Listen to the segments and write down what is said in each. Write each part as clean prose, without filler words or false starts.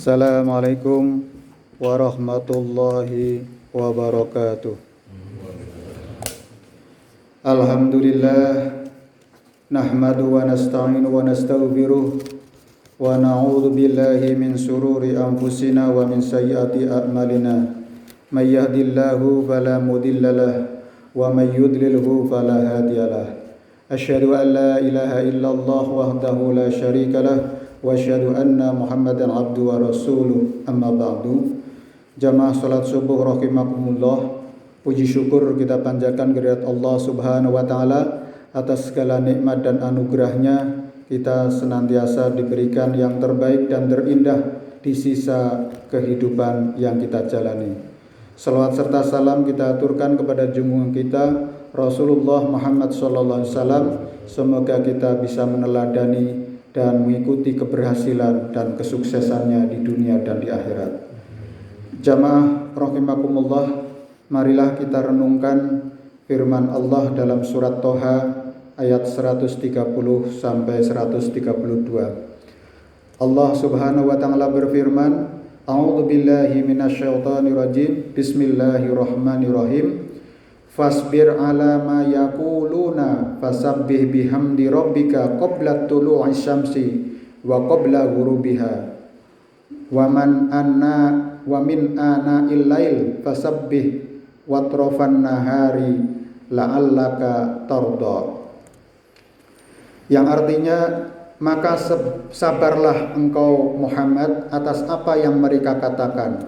Assalamualaikum warahmatullahi wabarakatuh. Alhamdulillah nahmadu wa nasta'inu wa nastaghfiruh wa na'udzu billahi min sururi anfusina wa min sayyiati a'malina. May yahdihillahu fala mudhillalah wa may yudlilhu fala hadiyalah. Asyhadu an la ilaha illallah wahdahu la syarikalah wa asyhadu anna Muhammadan abduhu wa rasuluh. Amma ba'du. Jamaah salat subuh rahimakumullah. Puji syukur kita panjatkan kehadirat Allah Subhanahu wa taala atas segala nikmat dan anugerahnya. Kita senantiasa diberikan yang terbaik dan terindah di sisa kehidupan yang kita jalani. Salawat serta salam kita aturkan kepada junjungan kita Rasulullah Muhammad SAW. Semoga kita bisa meneladani dan mengikuti keberhasilan dan kesuksesannya di dunia dan di akhirat. Jamaah rahimakumullah, marilah kita renungkan firman Allah dalam surat Toha ayat 130 sampai 132. Allah Subhanahu wa taala berfirman, A'udzu billahi minasyaitonir rajim. Bismillahirrahmanirrahim. Fasbir ala ma yaquluna fasabbih bihamdi rabbika qabla tulu'i syamsi wa qabla ghurubiha wa min ana'il lail fasabbih watrafan nahari la'allaka tarda. Yang artinya, maka sabarlah engkau Muhammad atas apa yang mereka katakan,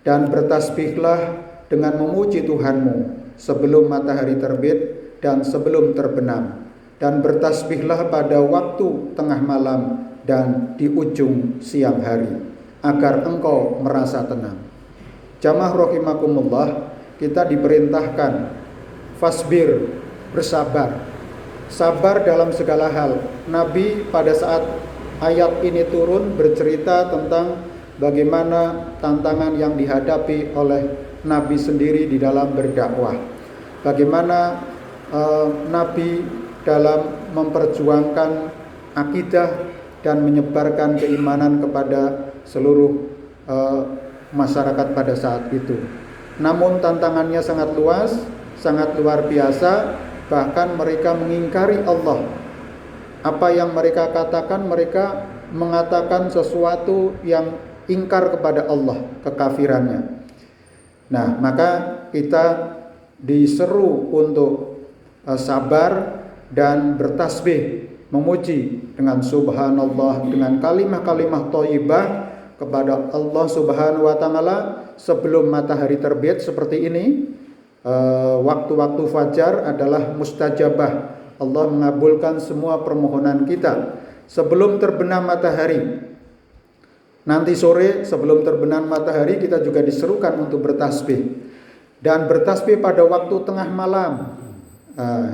dan bertasbihlah dengan memuji Tuhanmu sebelum matahari terbit dan sebelum terbenam, dan bertasbihlah pada waktu tengah malam dan di ujung siang hari, agar engkau merasa tenang. Jamaah rahimakumullah, kita diperintahkan fasbir, bersabar. Sabar dalam segala hal. Nabi pada saat ayat ini turun bercerita tentang bagaimana tantangan yang dihadapi oleh Nabi sendiri di dalam berdakwah. Bagaimana Nabi dalam memperjuangkan akidah dan menyebarkan keimanan kepada seluruh masyarakat pada saat itu. Namun tantangannya sangat luas, sangat luar biasa. Bahkan mereka mengingkari Allah. Apa yang mereka katakan, mereka mengatakan sesuatu yang ingkar kepada Allah, kekafirannya. Nah, maka kita diseru untuk sabar dan bertasbih, memuji dengan subhanallah, dengan kalimah-kalimah thayyibah kepada Allah Subhanahu wa taala sebelum matahari terbit seperti ini. Waktu-waktu fajar adalah mustajabah. Allah mengabulkan semua permohonan kita. Sebelum terbenam matahari, nanti sore sebelum terbenam matahari, kita juga diserukan untuk bertasbih. Dan bertasbih pada waktu tengah malam.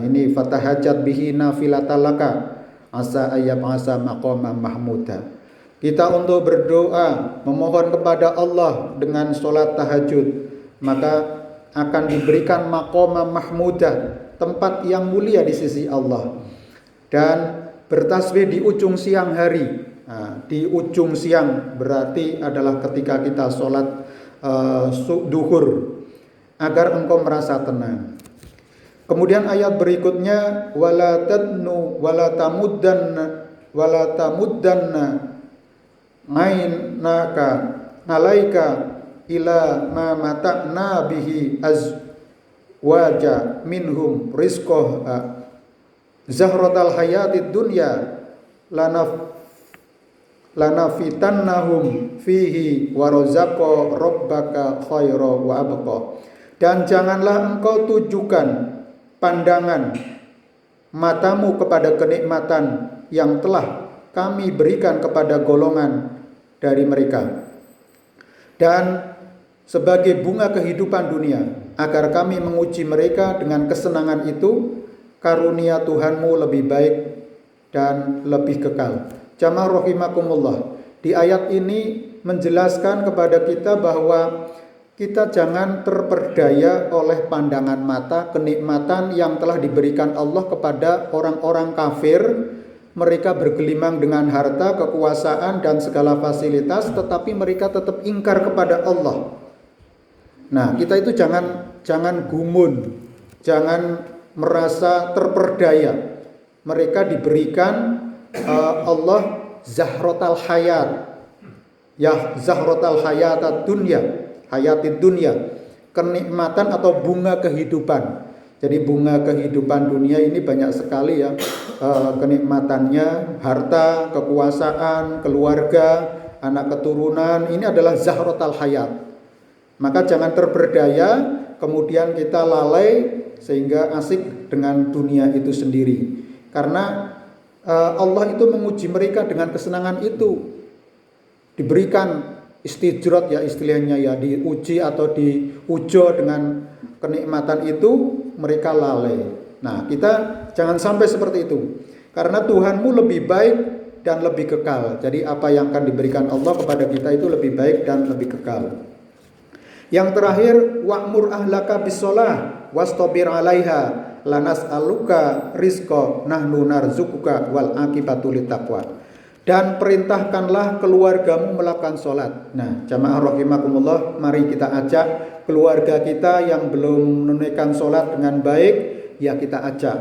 Ini fatahajat bihi nafilatalaka asa ayyab asa maqama mahmuda. Kita untuk berdoa, memohon kepada Allah dengan sholat tahajud, maka akan diberikan maqama mahmudah, tempat yang mulia di sisi Allah. Dan bertasbih di ujung siang hari. Di ujung siang berarti adalah ketika kita sholat duhur, agar engkau merasa tenang. Kemudian ayat berikutnya, wala tamuddanna ainaka alaika ila ma mata'na bihi azwaja minhum rizqah zahratal hayatid dunya lanafitannahum fihi warazaqo rabbaka khaira wa abqa. Dan janganlah engkau tujukan pandangan matamu kepada kenikmatan yang telah kami berikan kepada golongan dari mereka, dan sebagai bunga kehidupan dunia, agar kami menguji mereka dengan kesenangan itu. Karunia Tuhanmu lebih baik dan lebih kekal. Jamaah rahimakumullah, di ayat ini menjelaskan kepada kita bahwa kita jangan terperdaya oleh pandangan mata kenikmatan yang telah diberikan Allah kepada orang-orang kafir mereka bergelimang dengan harta, kekuasaan dan segala fasilitas, tetapi mereka tetap ingkar kepada Allah. Nah, kita itu jangan gumun, jangan merasa terperdaya. Mereka diberikan Allah zahrotal hayat, ya zahrotal hayatad dunya, hayatid dunya, kenikmatan atau bunga kehidupan. Jadi bunga kehidupan dunia ini banyak sekali ya kenikmatannya, harta, kekuasaan, keluarga, anak keturunan, ini adalah zahrotal hayat. Maka jangan terperdaya kemudian kita lalai sehingga asik dengan dunia itu sendiri. Karena Allah itu menguji mereka dengan kesenangan itu. Diberikan istidrat ya istilahnya ya, diuji atau diujo dengan kenikmatan itu, mereka lalai. Nah, kita jangan sampai seperti itu. Karena Tuhanmu lebih baik dan lebih kekal. Jadi apa yang akan diberikan Allah kepada kita itu lebih baik dan lebih kekal. Yang terakhir, wa'mur ahlaka bis-shalah wastabir 'alaiha lanas'aluka rizqa nahnu narzuquka wal aqibatu littaqwa. Dan perintahkanlah keluargamu melakukan sholat. Nah, jamaah rahimakumullah, mari kita ajak keluarga kita yang belum menunaikan sholat dengan baik, ya kita ajak.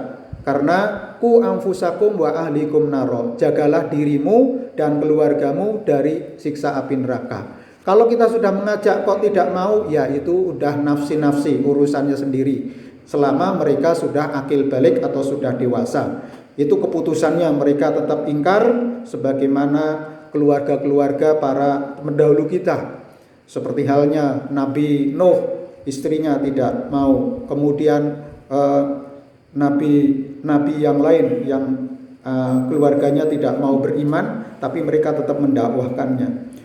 Karena ku anfusakum wa ahlikum naro, jagalah dirimu dan keluargamu dari siksa api neraka. Kalau kita sudah mengajak kok tidak mau, ya itu udah nafsi-nafsi, urusannya sendiri. Selama mereka sudah akil balik atau sudah dewasa, itu keputusannya, mereka tetap ingkar sebagaimana keluarga-keluarga para pendahulu kita. Seperti halnya Nabi Nuh, istrinya tidak mau. Kemudian nabi yang lain yang keluarganya tidak mau beriman, tapi mereka tetap mendakwahkannya.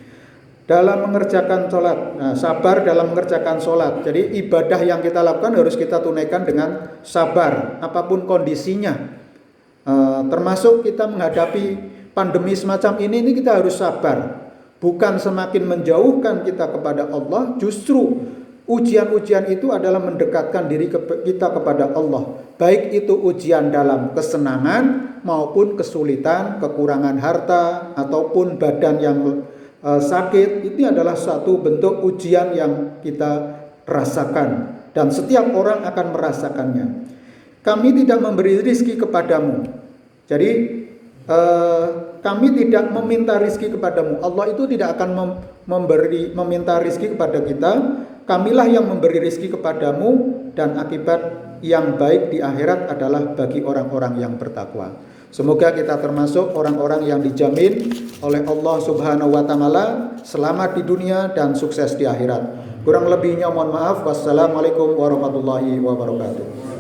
Dalam mengerjakan sholat, sabar dalam mengerjakan sholat. Jadi ibadah yang kita lakukan harus kita tunaikan dengan sabar, apapun kondisinya. Termasuk kita menghadapi pandemi semacam ini kita harus sabar. Bukan semakin menjauhkan kita kepada Allah, justru ujian-ujian itu adalah mendekatkan diri kita kepada Allah. Baik itu ujian dalam kesenangan maupun kesulitan, kekurangan harta ataupun badan yang sakit, itu adalah suatu bentuk ujian yang kita rasakan dan setiap orang akan merasakannya. Kami tidak memberi rizki kepadamu. Jadi kami tidak meminta rizki kepadamu. Allah itu tidak akan meminta rizki kepada kita. Kamilah yang memberi rizki kepadamu, dan akibat yang baik di akhirat adalah bagi orang-orang yang bertakwa. Semoga kita termasuk orang-orang yang dijamin oleh Allah Subhanahu wa taala selamat di dunia dan sukses di akhirat. Kurang lebihnya mohon maaf. Wassalamualaikum warahmatullahi wabarakatuh.